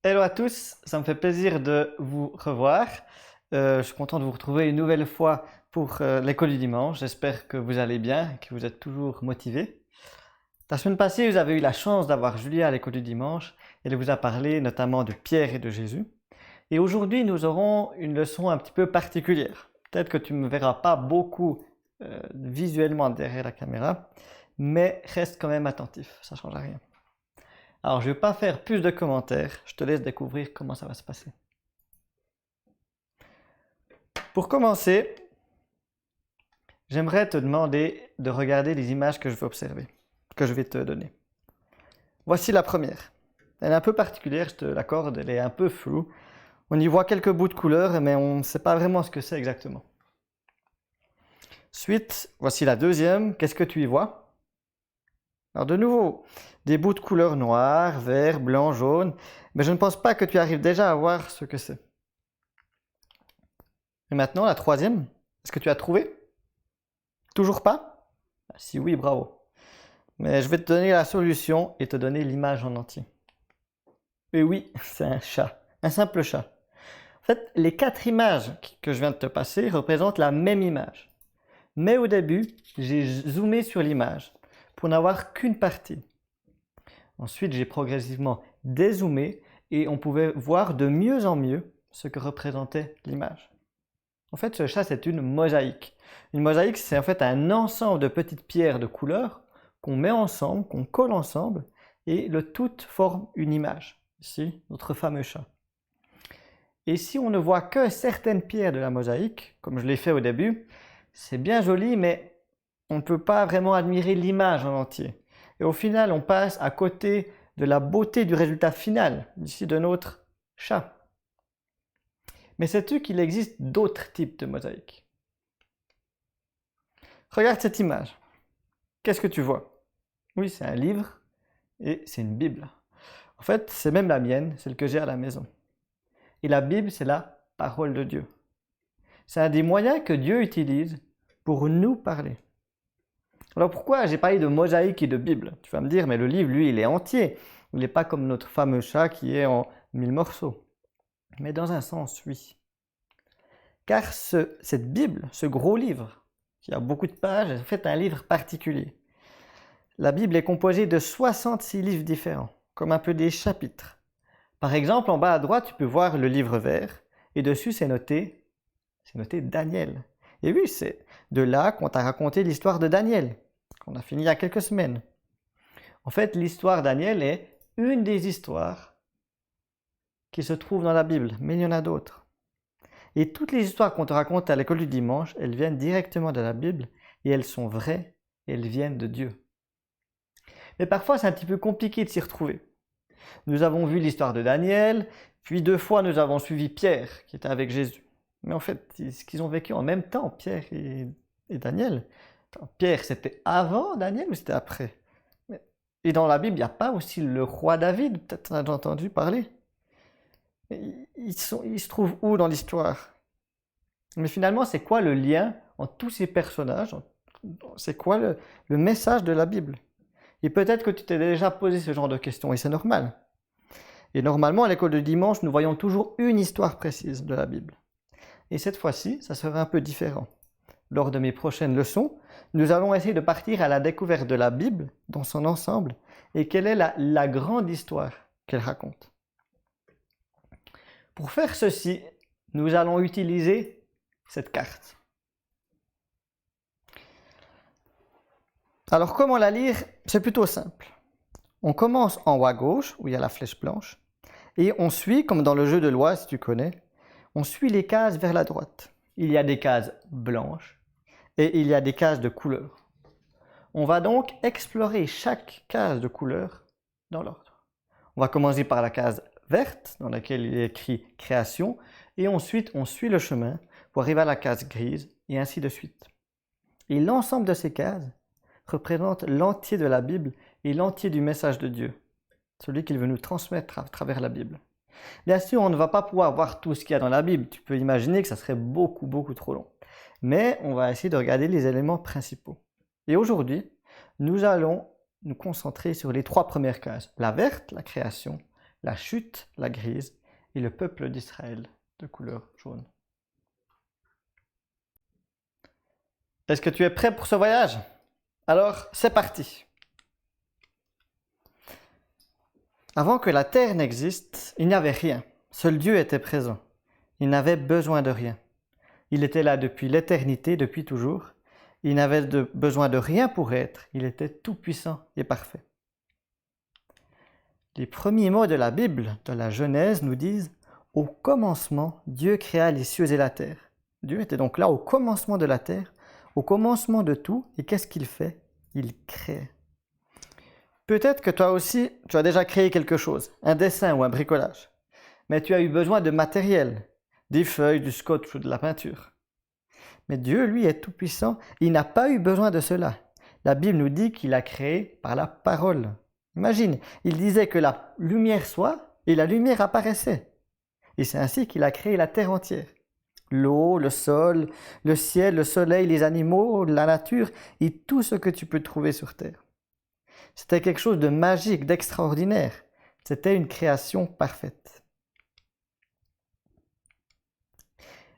Hello à tous, ça me fait plaisir de vous revoir. Je suis content de vous retrouver une nouvelle fois pour l'école du dimanche. J'espère que vous allez bien et que vous êtes toujours motivés. La semaine passée, vous avez eu la chance d'avoir Julia à l'école du dimanche. Elle vous a parlé notamment de Pierre et de Jésus. Et aujourd'hui, nous aurons une leçon un petit peu particulière. Peut-être que tu ne me verras pas beaucoup visuellement derrière la caméra, mais reste quand même attentif, ça ne change rien. Alors, je ne vais pas faire plus de commentaires, je te laisse découvrir comment ça va se passer. Pour commencer, j'aimerais te demander de regarder les images que je vais observer, que je vais te donner. Voici la première. Elle est un peu particulière, je te l'accorde, elle est un peu floue. On y voit quelques bouts de couleur, mais on ne sait pas vraiment ce que c'est exactement. Ensuite, voici la deuxième. Qu'est-ce que tu y vois? Alors de nouveau, des bouts de couleur noir, vert, blanc, jaune, mais je ne pense pas que tu arrives déjà à voir ce que c'est. Et maintenant, la troisième, est-ce que tu as trouvé? Toujours pas? Si oui, bravo. Mais je vais te donner la solution et te donner l'image en entier. Et oui, c'est un chat, un simple chat. En fait, les 4 images que je viens de te passer représentent la même image. Mais au début, j'ai zoomé sur l'image pour n'avoir qu'une partie. Ensuite, j'ai progressivement dézoomé et on pouvait voir de mieux en mieux ce que représentait l'image. En fait, ce chat, c'est une mosaïque. Une mosaïque, c'est en fait un ensemble de petites pierres de couleurs qu'on met ensemble, qu'on colle ensemble, et le tout forme une image. Ici, notre fameux chat. Et si on ne voit que certaines pierres de la mosaïque, comme je l'ai fait au début, c'est bien joli, mais on ne peut pas vraiment admirer l'image en entier. Et au final, on passe à côté de la beauté du résultat final, ici de notre chat. Mais sais-tu qu'il existe d'autres types de mosaïques? Regarde cette image. Qu'est-ce que tu vois? Oui, c'est un livre et c'est une Bible. En fait, c'est même la mienne, celle que j'ai à la maison. Et la Bible, c'est la parole de Dieu. C'est un des moyens que Dieu utilise pour nous parler. Alors pourquoi j'ai parlé de mosaïque et de Bible? Tu vas me dire, mais le livre, lui, il est entier. Il n'est pas comme notre fameux chat qui est en 1000 morceaux. Mais dans un sens, oui. Car cette Bible, ce gros livre, qui a beaucoup de pages, est en fait un livre particulier. La Bible est composée de 66 livres différents, comme un peu des chapitres. Par exemple, en bas à droite, tu peux voir le livre vert, et dessus c'est noté Daniel. Et oui, c'est de là qu'on t'a raconté l'histoire de Daniel, qu'on a fini il y a quelques semaines. En fait, l'histoire de Daniel est une des histoires qui se trouvent dans la Bible, mais il y en a d'autres. Et toutes les histoires qu'on te raconte à l'école du dimanche, elles viennent directement de la Bible, et elles sont vraies, et elles viennent de Dieu. Mais parfois, c'est un petit peu compliqué de s'y retrouver. Nous avons vu l'histoire de Daniel, puis 2 fois nous avons suivi Pierre, qui était avec Jésus. Mais en fait, est-ce qu'ils ont vécu en même temps, Pierre et Daniel? Pierre, c'était avant Daniel ou c'était après? Et dans la Bible, il n'y a pas aussi le roi David? Peut-être tu en as déjà entendu parler. Ils se trouvent où dans l'histoire? Mais finalement, c'est quoi le lien entre tous ces personnages? C'est quoi le message de la Bible? Et peut-être que tu t'es déjà posé ce genre de questions, et c'est normal. Et normalement, à l'école de dimanche, nous voyons toujours une histoire précise de la Bible. Et cette fois-ci, ça sera un peu différent. Lors de mes prochaines leçons, nous allons essayer de partir à la découverte de la Bible dans son ensemble et quelle est la grande histoire qu'elle raconte. Pour faire ceci, nous allons utiliser cette carte. Alors comment la lire? C'est plutôt simple. On commence en haut à gauche, où il y a la flèche blanche, et on suit, comme dans le jeu de loi, si tu connais, on suit les cases vers la droite. Il y a des cases blanches et il y a des cases de couleur. On va donc explorer chaque case de couleur dans l'ordre. On va commencer par la case verte, dans laquelle il est écrit création, et ensuite on suit le chemin pour arriver à la case grise, et ainsi de suite. Et l'ensemble de ces cases représente l'entier de la Bible et l'entier du message de Dieu, celui qu'il veut nous transmettre à travers la Bible. Bien sûr, on ne va pas pouvoir voir tout ce qu'il y a dans la Bible. Tu peux imaginer que ça serait beaucoup trop long. Mais on va essayer de regarder les éléments principaux. Et aujourd'hui, nous allons nous concentrer sur les 3 premières cases. La verte, la création, la chute, la grise, et le peuple d'Israël, de couleur jaune. Est-ce que tu es prêt pour ce voyage? Alors, c'est parti. Avant que la terre n'existe, il n'y avait rien. Seul Dieu était présent. Il n'avait besoin de rien. Il était là depuis l'éternité, depuis toujours. Il n'avait besoin de rien pour être. Il était tout-puissant et parfait. Les premiers mots de la Bible, de la Genèse, nous disent « Au commencement, Dieu créa les cieux et la terre ». Dieu était donc là au commencement de la terre, au commencement de tout. Et qu'est-ce qu'il fait? Il crée. Peut-être que toi aussi, tu as déjà créé quelque chose, un dessin ou un bricolage. Mais tu as eu besoin de matériel, des feuilles, du scotch ou de la peinture. Mais Dieu, lui, est tout-puissant. Il n'a pas eu besoin de cela. La Bible nous dit qu'il a créé par la parole. Imagine, il disait que la lumière soit, et la lumière apparaissait. Et c'est ainsi qu'il a créé la terre entière. L'eau, le sol, le ciel, le soleil, les animaux, la nature et tout ce que tu peux trouver sur terre. C'était quelque chose de magique, d'extraordinaire. C'était une création parfaite.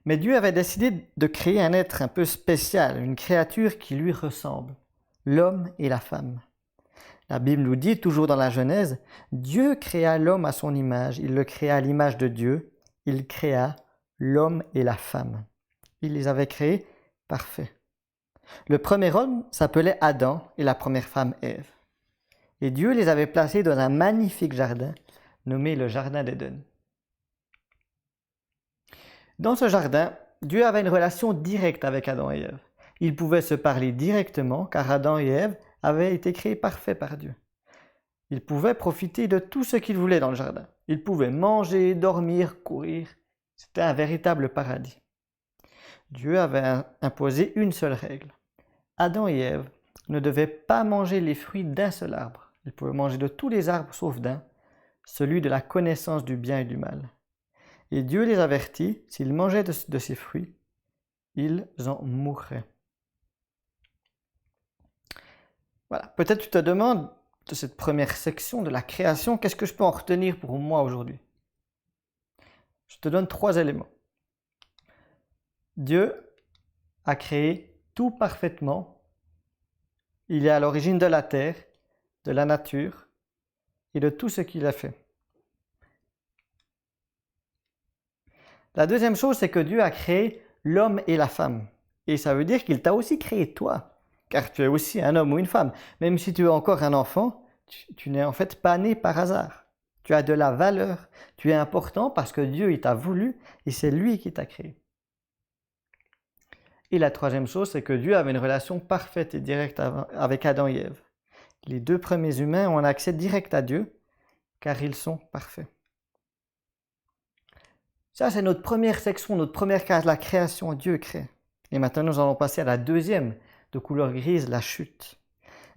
Mais Dieu avait décidé de créer un être un peu spécial, une créature qui lui ressemble, l'homme et la femme. La Bible nous dit, toujours dans la Genèse, Dieu créa l'homme à son image, il le créa à l'image de Dieu, il créa l'homme et la femme. Il les avait créés parfaits. Le premier homme s'appelait Adam et la première femme Ève. Et Dieu les avait placés dans un magnifique jardin nommé le jardin d'Éden. Dans ce jardin, Dieu avait une relation directe avec Adam et Ève. Ils pouvaient se parler directement car Adam et Ève avaient été créés parfaits par Dieu. Ils pouvaient profiter de tout ce qu'ils voulaient dans le jardin. Ils pouvaient manger, dormir, courir. C'était un véritable paradis. Dieu avait imposé une seule règle. Adam et Ève ne devaient pas manger les fruits d'un seul arbre. Ils pouvaient manger de tous les arbres sauf d'un, celui de la connaissance du bien et du mal. Et Dieu les avertit, s'ils mangeaient de ces fruits, ils en mourraient. Voilà, peut-être tu te demandes de cette première section de la création, qu'est-ce que je peux en retenir pour moi aujourd'hui? Je te donne 3 éléments. Dieu a créé tout parfaitement. Il est à l'origine de la terre, de la nature et de tout ce qu'il a fait. La deuxième chose, c'est que Dieu a créé l'homme et la femme. Et ça veut dire qu'il t'a aussi créé toi, car tu es aussi un homme ou une femme. Même si tu es encore un enfant, tu n'es en fait pas né par hasard. Tu as de la valeur, tu es important parce que Dieu il t'a voulu et c'est lui qui t'a créé. Et la troisième chose, c'est que Dieu avait une relation parfaite et directe avec Adam et Ève. Les 2 premiers humains ont un accès direct à Dieu car ils sont parfaits. Ça, c'est notre première section, notre première case, la création, Dieu crée. Et maintenant, nous allons passer à la deuxième, de couleur grise, la chute.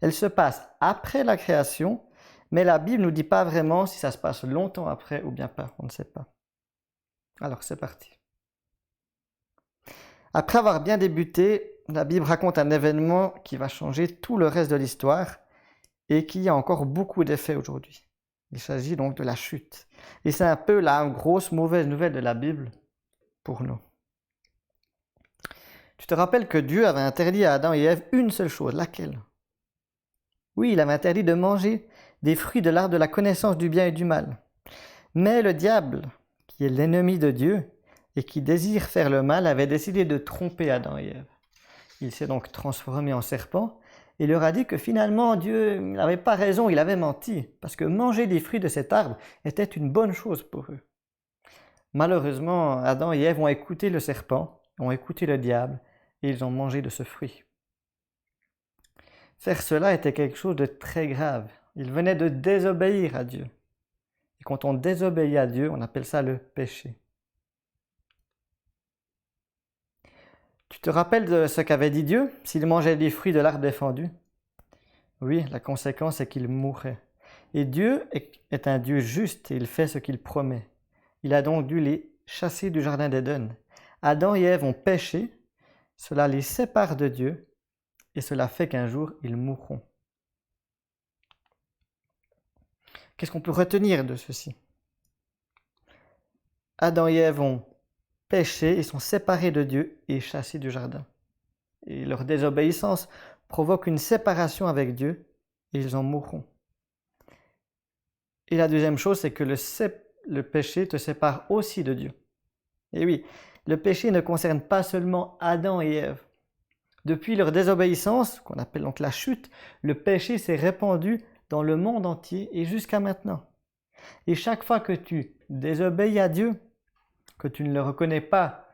Elle se passe après la création, mais la Bible ne nous dit pas vraiment si ça se passe longtemps après ou bien pas, on ne sait pas. Alors, c'est parti. Après avoir bien débuté, la Bible raconte un événement qui va changer tout le reste de l'histoire et qui a encore beaucoup d'effets aujourd'hui. Il s'agit donc de la chute. Et c'est un peu la grosse mauvaise nouvelle de la Bible pour nous. Tu te rappelles que Dieu avait interdit à Adam et Ève une seule chose, laquelle? Oui, il avait interdit de manger des fruits de l'arbre de la connaissance du bien et du mal. Mais le diable, qui est l'ennemi de Dieu et qui désire faire le mal, avait décidé de tromper Adam et Ève. Il s'est donc transformé en serpent et leur a dit que finalement Dieu n'avait pas raison, il avait menti, parce que manger des fruits de cet arbre était une bonne chose pour eux. Malheureusement, Adam et Ève ont écouté le serpent, ont écouté le diable, et ils ont mangé de ce fruit. Faire cela était quelque chose de très grave. Ils venaient de désobéir à Dieu. Et quand on désobéit à Dieu, on appelle ça le péché. Tu te rappelles de ce qu'avait dit Dieu s'il mangeait des fruits de l'arbre défendu? Oui, la conséquence est qu'il mourrait. Et Dieu est un Dieu juste et il fait ce qu'il promet. Il a donc dû les chasser du jardin d'Éden. Adam et Ève ont péché, cela les sépare de Dieu et cela fait qu'un jour ils mourront. Qu'est-ce qu'on peut retenir de ceci? Adam et Ève ont péché, ils sont séparés de Dieu et chassés du jardin. Et leur désobéissance provoque une séparation avec Dieu et ils en mourront. Et la deuxième chose, c'est que le péché te sépare aussi de Dieu. Et oui, le péché ne concerne pas seulement Adam et Ève. Depuis leur désobéissance, qu'on appelle donc la chute, le péché s'est répandu dans le monde entier et jusqu'à maintenant. Et chaque fois que tu désobéis à Dieu, que tu ne le reconnais pas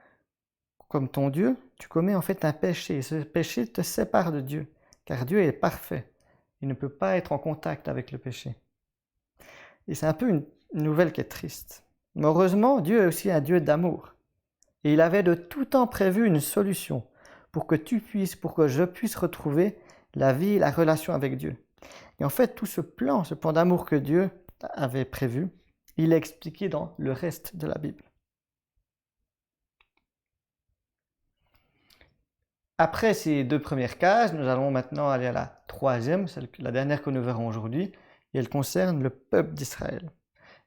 comme ton Dieu, tu commets en fait un péché. Et ce péché te sépare de Dieu, car Dieu est parfait. Il ne peut pas être en contact avec le péché. Et c'est un peu une nouvelle qui est triste. Mais heureusement, Dieu est aussi un Dieu d'amour. Et il avait de tout temps prévu une solution pour que je puisse retrouver la vie et la relation avec Dieu. Et en fait, tout ce plan d'amour que Dieu avait prévu, il est expliqué dans le reste de la Bible. Après ces deux premières cases, nous allons maintenant aller à la troisième, la dernière que nous verrons aujourd'hui, et elle concerne le peuple d'Israël.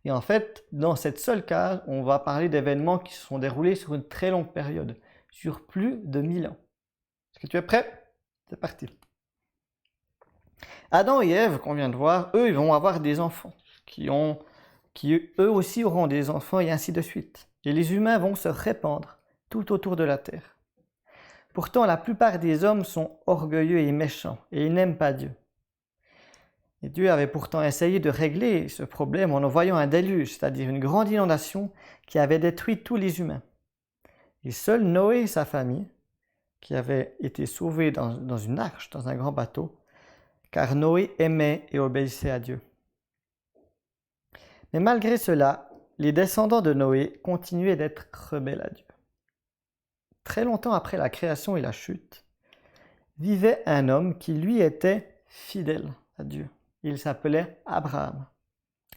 Et en fait, dans cette seule case, on va parler d'événements qui se sont déroulés sur une très longue période, sur plus de 1000 ans. Est-ce que tu es prêt? C'est parti. Adam et Ève, qu'on vient de voir, eux, ils vont avoir des enfants, qui eux aussi auront des enfants, et ainsi de suite. Et les humains vont se répandre tout autour de la terre. Pourtant, la plupart des hommes sont orgueilleux et méchants, et ils n'aiment pas Dieu. Et Dieu avait pourtant essayé de régler ce problème en envoyant un déluge, c'est-à-dire une grande inondation qui avait détruit tous les humains. Et seul Noé et sa famille, qui avaient été sauvés dans une arche, dans un grand bateau, car Noé aimait et obéissait à Dieu. Mais malgré cela, les descendants de Noé continuaient d'être rebelles à Dieu. Très longtemps après la création et la chute, vivait un homme qui lui était fidèle à Dieu. Il s'appelait Abraham.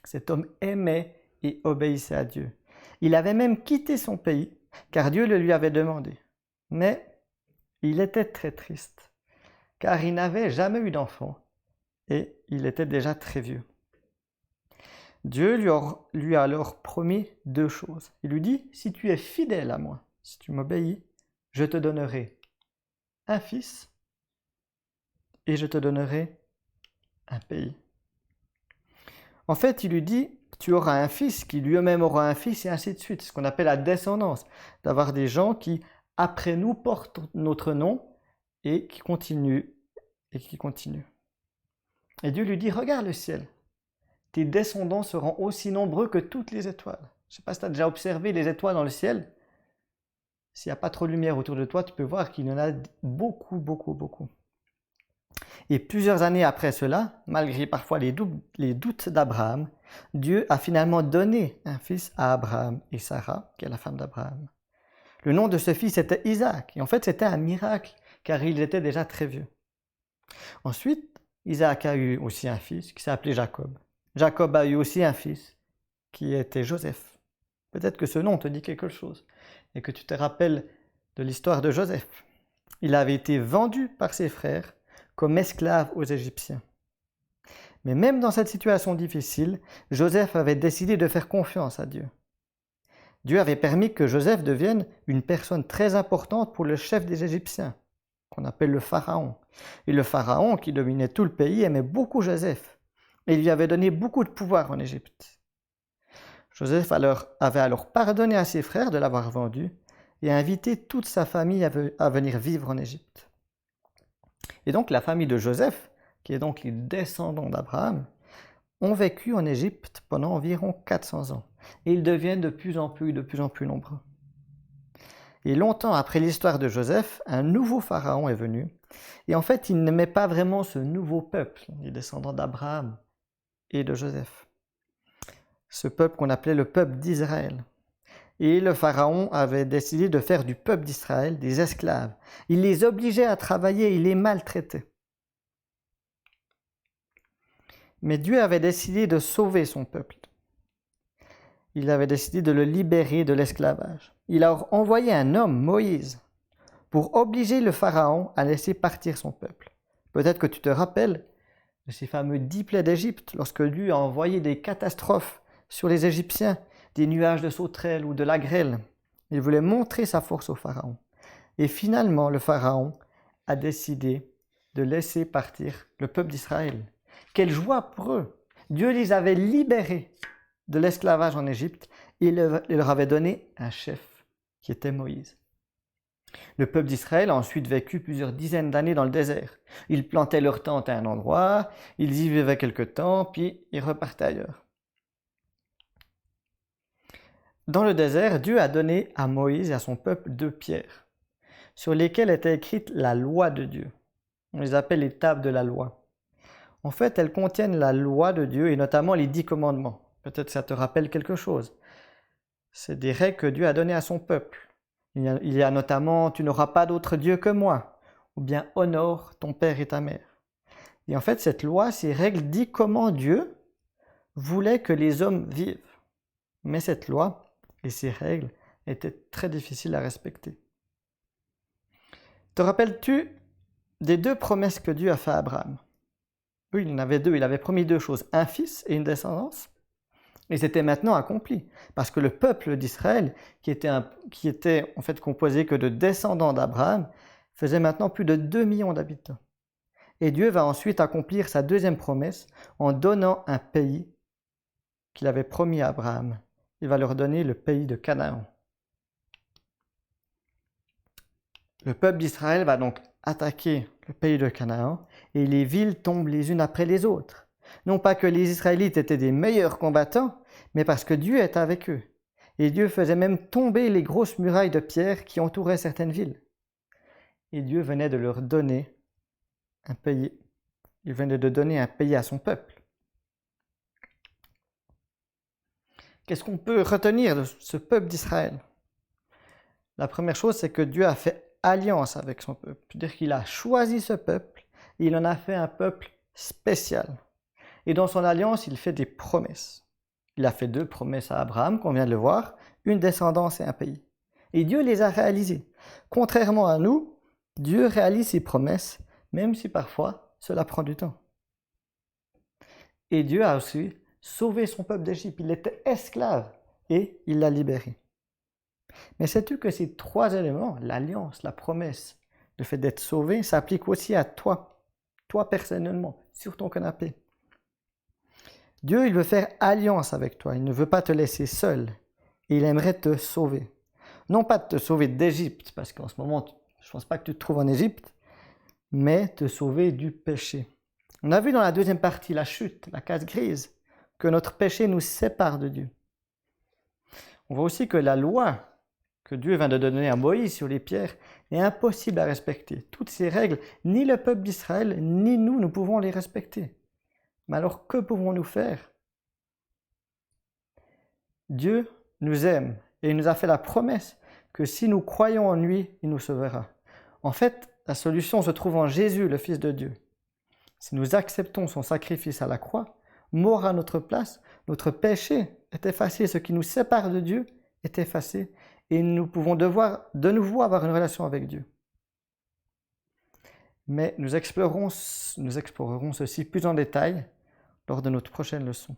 Cet homme aimait et obéissait à Dieu. Il avait même quitté son pays, car Dieu le lui avait demandé. Mais il était très triste, car il n'avait jamais eu d'enfant et il était déjà très vieux. Dieu lui a alors promis deux choses. Il lui dit, si tu es fidèle à moi, si tu m'obéis, je te donnerai un fils et je te donnerai un pays. En fait, il lui dit, tu auras un fils qui lui-même aura un fils et ainsi de suite. C'est ce qu'on appelle la descendance, d'avoir des gens qui, après nous, portent notre nom et qui continuent. Et Dieu lui dit, regarde le ciel, tes descendants seront aussi nombreux que toutes les étoiles. Je ne sais pas si tu as déjà observé les étoiles dans le ciel. S'il n'y a pas trop de lumière autour de toi, tu peux voir qu'il y en a beaucoup, beaucoup, beaucoup. Et plusieurs années après cela, malgré parfois les doutes d'Abraham, Dieu a finalement donné un fils à Abraham et Sarah, qui est la femme d'Abraham. Le nom de ce fils était Isaac, et en fait c'était un miracle, car il était déjà très vieux. Ensuite, Isaac a eu aussi un fils qui s'appelait Jacob. Jacob a eu aussi un fils qui était Joseph. Peut-être que ce nom te dit quelque chose, et que tu te rappelles de l'histoire de Joseph. Il avait été vendu par ses frères comme esclave aux Égyptiens. Mais même dans cette situation difficile, Joseph avait décidé de faire confiance à Dieu. Dieu avait permis que Joseph devienne une personne très importante pour le chef des Égyptiens, qu'on appelle le Pharaon. Et le Pharaon, qui dominait tout le pays, aimait beaucoup Joseph, et il lui avait donné beaucoup de pouvoir en Égypte. Joseph avait alors pardonné à ses frères de l'avoir vendu et invité toute sa famille à venir vivre en Égypte. Et donc la famille de Joseph, qui est donc les descendants d'Abraham, ont vécu en Égypte pendant environ 400 ans. Et ils deviennent de plus en plus nombreux. Et longtemps après l'histoire de Joseph, un nouveau pharaon est venu. Et en fait, il n'aimait pas vraiment ce nouveau peuple, les descendants d'Abraham et de Joseph. Ce peuple qu'on appelait le peuple d'Israël. Et le pharaon avait décidé de faire du peuple d'Israël des esclaves. Il les obligeait à travailler, il les maltraitait. Mais Dieu avait décidé de sauver son peuple. Il avait décidé de le libérer de l'esclavage. Il a envoyé un homme, Moïse, pour obliger le pharaon à laisser partir son peuple. Peut-être que tu te rappelles de ces fameux 10 plaies d'Égypte, lorsque lui a envoyé des catastrophes sur les Égyptiens, des nuages de sauterelles ou de la grêle. Il voulait montrer sa force au Pharaon. Et finalement, le Pharaon a décidé de laisser partir le peuple d'Israël. Quelle joie pour eux! Dieu les avait libérés de l'esclavage en Égypte et il leur avait donné un chef qui était Moïse. Le peuple d'Israël a ensuite vécu plusieurs dizaines d'années dans le désert. Ils plantaient leur tente à un endroit, ils y vivaient quelque temps, puis ils repartaient ailleurs. Dans le désert, Dieu a donné à Moïse et à son peuple 2 pierres, sur lesquelles était écrite la loi de Dieu. On les appelle les tables de la loi. En fait, elles contiennent la loi de Dieu et notamment les 10 commandements. Peut-être que ça te rappelle quelque chose. C'est des règles que Dieu a données à son peuple. Il y a notamment « Tu n'auras pas d'autre Dieu que moi » ou bien « Honore ton père et ta mère ». Et en fait, cette loi, ces règles dit comment Dieu voulait que les hommes vivent. Mais cette loi et ces règles étaient très difficiles à respecter. Te rappelles-tu des 2 promesses que Dieu a faites à Abraham? Oui, il en avait 2. Il avait promis 2 choses, un fils et une descendance. Et c'était maintenant accompli, parce que le peuple d'Israël, qui était en fait composé que de descendants d'Abraham, faisait maintenant plus de 2 millions d'habitants. Et Dieu va ensuite accomplir sa 2e promesse en donnant un pays qu'il avait promis à Abraham. Il va leur donner le pays de Canaan. Le peuple d'Israël va donc attaquer le pays de Canaan et les villes tombent les unes après les autres. Non pas que les Israélites étaient des meilleurs combattants, mais parce que Dieu était avec eux. Et Dieu faisait même tomber les grosses murailles de pierre qui entouraient certaines villes. Et Dieu venait de leur donner un pays. Il venait de donner un pays à son peuple. Qu'est-ce qu'on peut retenir de ce peuple d'Israël? La première chose, c'est que Dieu a fait alliance avec son peuple. C'est-à-dire qu'il a choisi ce peuple et il en a fait un peuple spécial. Et dans son alliance, il fait des promesses. Il a fait 2 promesses à Abraham, qu'on vient de le voir, une descendance et un pays. Et Dieu les a réalisées. Contrairement à nous, Dieu réalise ses promesses, même si parfois cela prend du temps. Et Dieu a aussi sauvé son peuple d'Égypte. Il était esclave et il l'a libéré. Mais sais-tu que ces 3 éléments, l'alliance, la promesse, le fait d'être sauvé, s'appliquent aussi à toi personnellement, sur ton canapé. Dieu, il veut faire alliance avec toi. Il ne veut pas te laisser seul. Il aimerait te sauver. Non pas de te sauver d'Égypte, parce qu'en ce moment, je ne pense pas que tu te trouves en Égypte, mais te sauver du péché. On a vu dans la 2e partie, la chute, la case grise, que notre péché nous sépare de Dieu. On voit aussi que la loi que Dieu vient de donner à Moïse sur les pierres est impossible à respecter. Toutes ces règles, ni le peuple d'Israël, ni nous pouvons les respecter. Mais alors, que pouvons-nous faire? Dieu nous aime et il nous a fait la promesse que si nous croyons en lui, il nous sauvera. En fait, la solution se trouve en Jésus, le Fils de Dieu. Si nous acceptons son sacrifice à la croix, mort à notre place, notre péché est effacé, ce qui nous sépare de Dieu est effacé et nous pouvons de nouveau avoir une relation avec Dieu. Mais nous explorerons ceci plus en détail lors de notre prochaine leçon.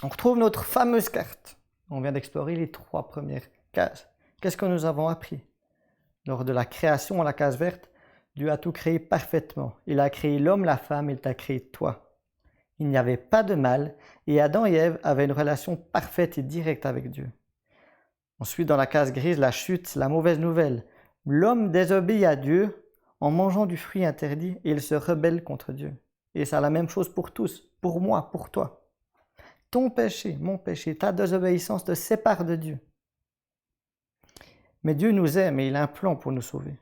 On retrouve notre fameuse carte. On vient d'explorer les 3 premières cases. Qu'est-ce que nous avons appris? Lors de la création, la case verte, Dieu a tout créé parfaitement. Il a créé l'homme, la femme, il t'a créé toi. Il n'y avait pas de mal et Adam et Ève avaient une relation parfaite et directe avec Dieu. Ensuite, dans la case grise, la chute, la mauvaise nouvelle. L'homme désobéit à Dieu en mangeant du fruit interdit et il se rebelle contre Dieu. Et c'est la même chose pour tous, pour moi, pour toi. Ton péché, mon péché, ta désobéissance te sépare de Dieu. Mais Dieu nous aime et il a un plan pour nous sauver.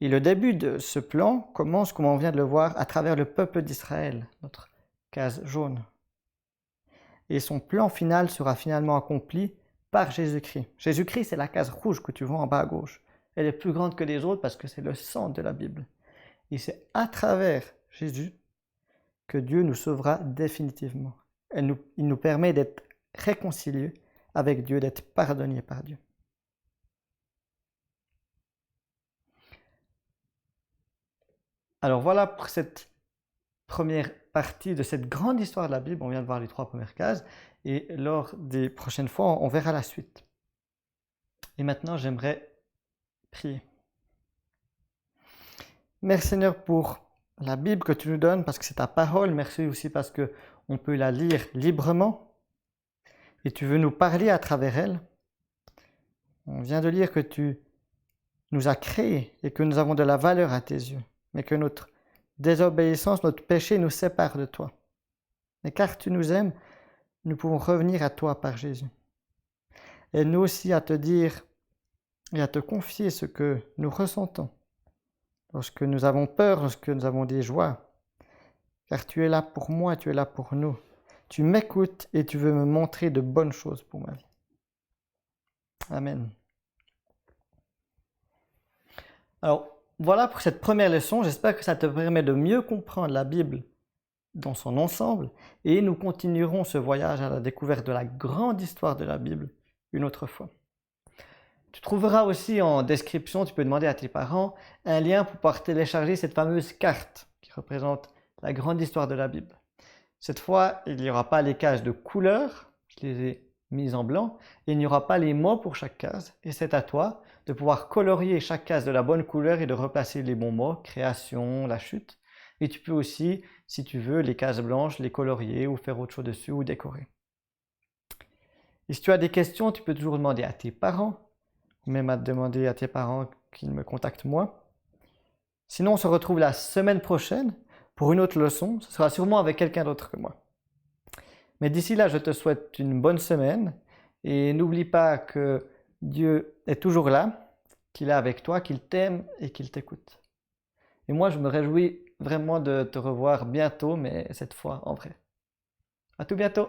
Et le début de ce plan commence, comme on vient de le voir, à travers le peuple d'Israël, notre case jaune. Et son plan final sera finalement accompli par Jésus-Christ. Jésus-Christ, c'est la case rouge que tu vois en bas à gauche. Elle est plus grande que les autres parce que c'est le centre de la Bible. Et c'est à travers Jésus que Dieu nous sauvera définitivement. Il nous permet d'être réconciliés avec Dieu, d'être pardonnés par Dieu. Alors voilà pour cette première partie de cette grande histoire de la Bible. On vient de voir les 3 premières cases et lors des prochaines fois, on verra la suite. Et maintenant, j'aimerais prier. Merci Seigneur pour la Bible que tu nous donnes parce que c'est ta parole. Merci aussi parce qu'on peut la lire librement et tu veux nous parler à travers elle. On vient de lire que tu nous as créés et que nous avons de la valeur à tes yeux, mais que notre désobéissance, notre péché nous sépare de toi. Mais car tu nous aimes, nous pouvons revenir à toi par Jésus. Aide-nous aussi à te dire et à te confier ce que nous ressentons lorsque nous avons peur, lorsque nous avons des joies. Car tu es là pour moi, tu es là pour nous. Tu m'écoutes et tu veux me montrer de bonnes choses pour ma vie. Amen. Alors, voilà pour cette première leçon. J'espère que ça te permet de mieux comprendre la Bible dans son ensemble et nous continuerons ce voyage à la découverte de la grande histoire de la Bible une autre fois. Tu trouveras aussi en description, tu peux demander à tes parents, un lien pour pouvoir télécharger cette fameuse carte qui représente la grande histoire de la Bible. Cette fois, il n'y aura pas les cases de couleurs, je les ai mises en blanc, et il n'y aura pas les mots pour chaque case, et c'est à toi de pouvoir colorier chaque case de la bonne couleur et de replacer les bons mots, création, la chute. Et tu peux aussi, si tu veux, les cases blanches, les colorier ou faire autre chose dessus ou décorer. Et si tu as des questions, tu peux toujours demander à tes parents, ou même à demander à tes parents qu'ils me contactent moi. Sinon, on se retrouve la semaine prochaine pour une autre leçon. Ce sera sûrement avec quelqu'un d'autre que moi. Mais d'ici là, je te souhaite une bonne semaine et n'oublie pas que Dieu est toujours là, qu'il est avec toi, qu'il t'aime et qu'il t'écoute. Et moi, je me réjouis vraiment de te revoir bientôt, mais cette fois en vrai. À tout bientôt!